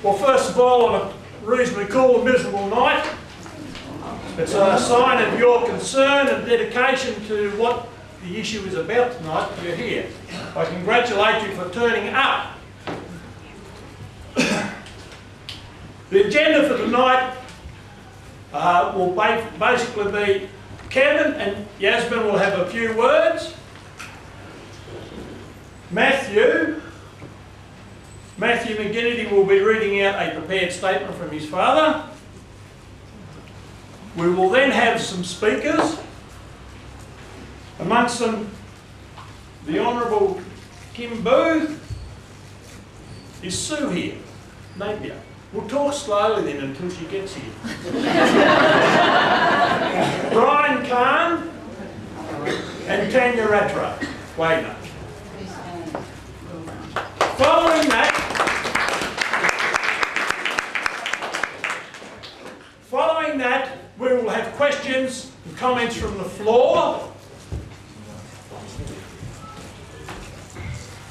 Well, first of all, on a reasonably cool and miserable night, it's a sign of your concern and dedication to what the issue is about tonight that you're here. I congratulate you for turning up. The agenda for tonight will basically be Kevin and Yasmin will have a few words. Matthew McGinity will be reading out a prepared statement from his father. We will then have some speakers. Amongst them, the Honourable Kim Booth. Is Sue here? Maybe. We'll talk slowly then until she gets here. Brian Kahn and Tanya Ratra. Wagner. Following that, we will have questions and comments from the floor.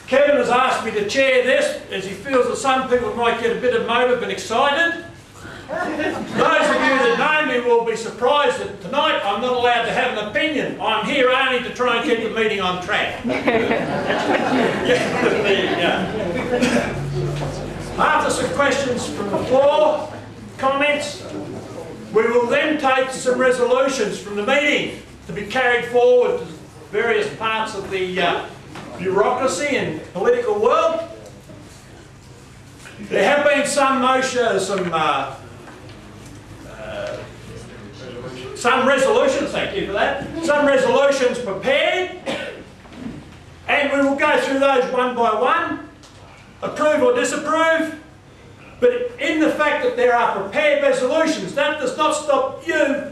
Kevin has asked me to chair this as he feels that some people might get a bit emotive and excited. Those of you that know me will be surprised that tonight I'm not allowed to have an opinion. I'm here only to try and keep the meeting on track. After some questions from the floor, comments, we will then take some resolutions from the meeting to be carried forward to various parts of the bureaucracy and political world. There have been some resolutions, thank you for that, some resolutions prepared, and we will go through those one by one, approve or disapprove. But in the fact that there are prepared resolutions, that does not stop you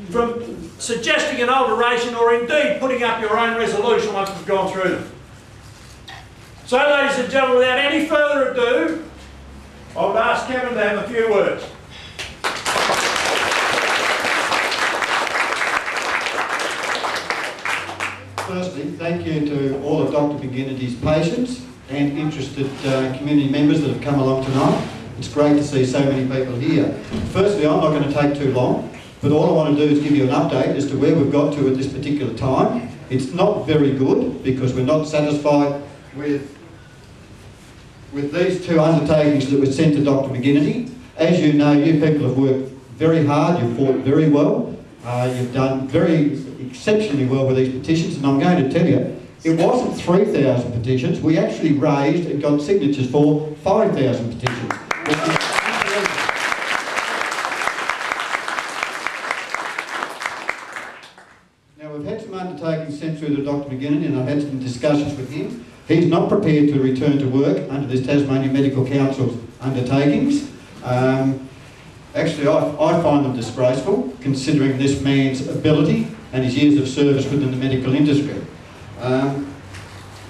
from suggesting an alteration or indeed putting up your own resolution once we've gone through them. So, ladies and gentlemen, without any further ado, I would ask Kevin to have a few words. Firstly, thank you to all of Dr McGinity's patients and interested community members that have come along tonight. It's great to see so many people here. Firstly, I'm not going to take too long, but all I want to do is give you an update as to where we've got to at this particular time. It's not very good because we're not satisfied with these two undertakings that were sent to Dr McGinity. As you know, you people have worked very hard, you've fought very well, you've done very exceptionally well with these petitions, and I'm going to tell you, it wasn't 3,000 petitions, we actually raised and got signatures for 5,000 petitions. Now, we've had some undertakings sent through to Dr McGinity, and I've had some discussions with him. He's not prepared to return to work under this Tasmania Medical Council's undertakings. Actually, I find them disgraceful, considering this man's ability and his years of service within the medical industry.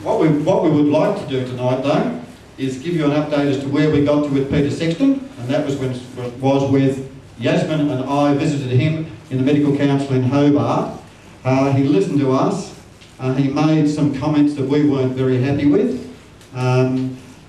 What we would like to do tonight, though, is give you an update as to where we got to with Peter Sexton, and that was when Yasmin and I visited him in the Medical Council in Hobart. He listened to us. He made some comments that we weren't very happy with.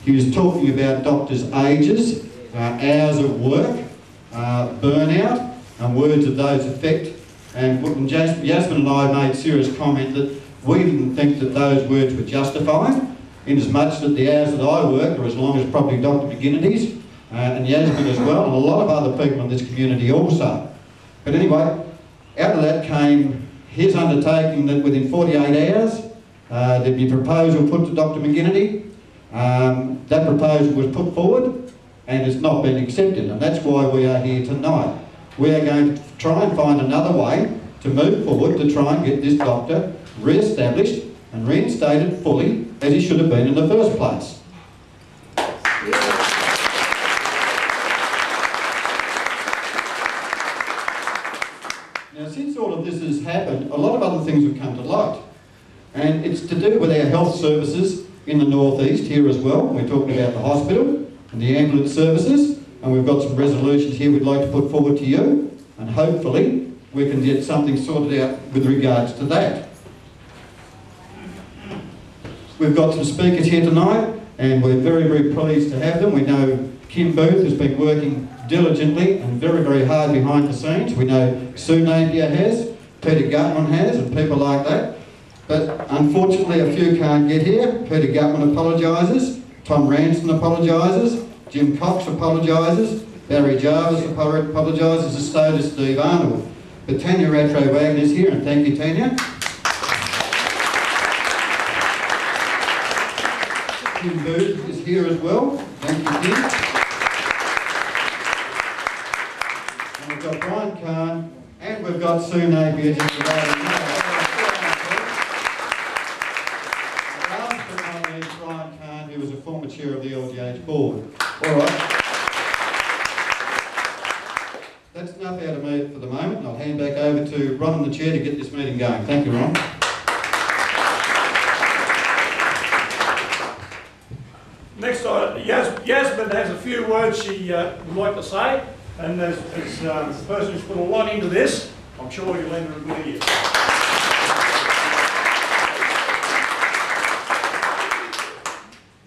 He was talking about doctors' ages, hours of work, burnout, and words of those effect. And Yasmin and I made serious comment that we didn't think that those words were justified, in as much that the hours that I work are as long as probably Dr McGinity's, and Yasmin as well, and a lot of other people in this community also. But anyway, out of that came his undertaking that within 48 hours there'd be a proposal put to Dr McGinity. That proposal was put forward and it's not been accepted, and that's why we are here tonight. We are going to try and find another way to move forward to try and get this doctor re-established and reinstated fully as he should have been in the first place. Now, since all of this has happened, a lot of other things have come to light, and it's to do with our health services in the northeast here as well. We're talking about the hospital and the ambulance services, and we've got some resolutions here we'd like to put forward to you, and hopefully we can get something sorted out with regards to that. We've got some speakers here tonight, and we're very, very pleased to have them. We know Kim Booth has been working diligently and very, very hard behind the scenes. We know Sue Napier has, Peter Gutman has, and people like that. But unfortunately a few can't get here. Peter Gutman apologises, Tom Ranson apologises, Jim Cox apologises, Barry Jarvis apologises, so does Steve Arnold. But Tanya Rattray-Wagner is here, and thank you, Tanya. Kim Booth is here as well. Thank you, Kim. And we've got Brian Kahn, and we've got Sue Napier just providing. Last but not least, Brian Kahn, who was a former chair of the LGH board. All right. That's enough out of me for the moment, and I'll hand back over to Ron in the chair to get this meeting going. Thank you, Ron. Next item, Yasmin has a few words she would like to say, and as the person who's put a lot into this, I'm sure you'll lend her a good ear.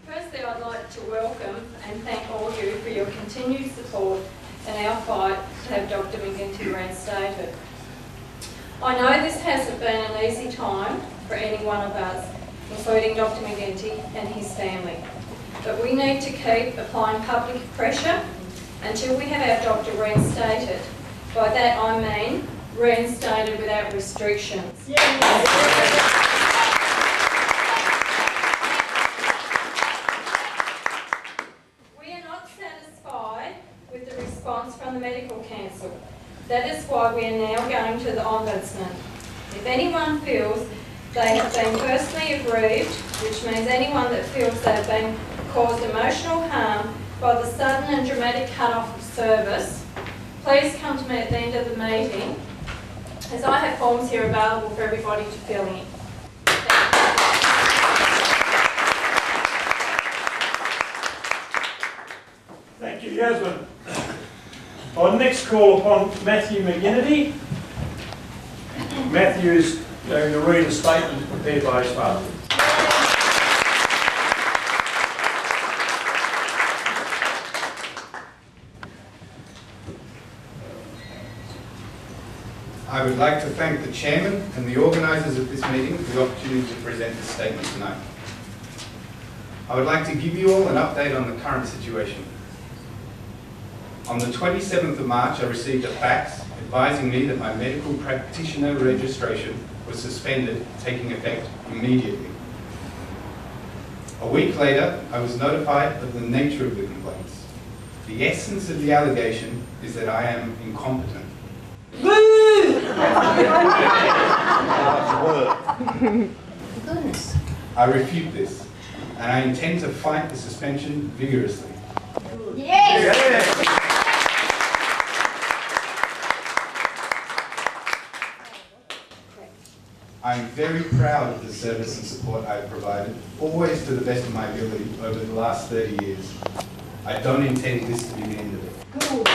Firstly, I'd like to welcome and thank all of you for your continued support in our fight to have Dr McGinity reinstated. I know this hasn't been an easy time for any one of us, including Dr McGinity and his family. But we need to keep applying public pressure until we have our doctor reinstated. By that I mean reinstated without restrictions. Yes. We are not satisfied with the response from the Medical Council. That is why we are now going to the Ombudsman. If anyone feels they have been personally aggrieved, which means anyone that feels they have been caused emotional harm by the sudden and dramatic cut-off of service, please come to me at the end of the meeting, as I have forms here available for everybody to fill in. Thank you, Yasmin. I next call upon Matthew McGinity. Matthew is going to read a statement prepared by his father. I would like to thank the chairman and the organisers of this meeting for the opportunity to present this statement tonight. I would like to give you all an update on the current situation. On the 27th of March, I received a fax advising me that my medical practitioner registration was suspended, taking effect immediately. A week later, I was notified of the nature of the complaints. The essence of the allegation is that I am incompetent. Goodness. I refute this, and I intend to fight the suspension vigorously. Yes! I am very proud of the service and support I have provided, always to the best of my ability, over the last 30 years. I don't intend this to be the end of it. Good.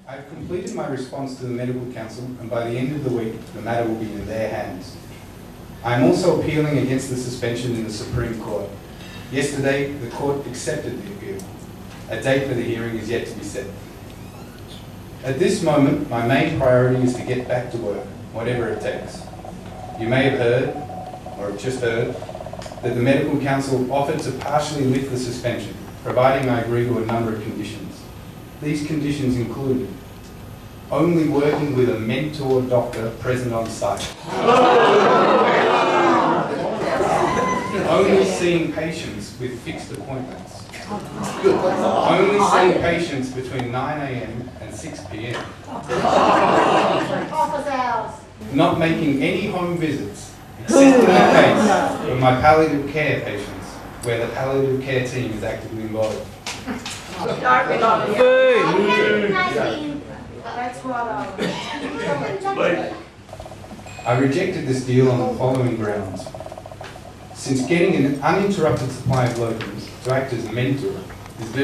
I've completed my response to the Medical Council, and by the end of the week, the matter will be in their hands. I am also appealing against the suspension in the Supreme Court. Yesterday, the court accepted the appeal. A date for the hearing is yet to be set. At this moment, my main priority is to get back to work, whatever it takes. You may have heard, or have just heard, that the Medical Council offered to partially lift the suspension, providing I agree to a number of conditions. These conditions included only working with a mentor doctor present on site, only seeing patients with fixed appointments, only seeing patients between 9 AM and 6 PM, not making any home visits, except in the case of my palliative care patients, where the palliative care team is actively involved. I rejected this deal on the following grounds. Since getting an uninterrupted supply of locums to act as a mentor is very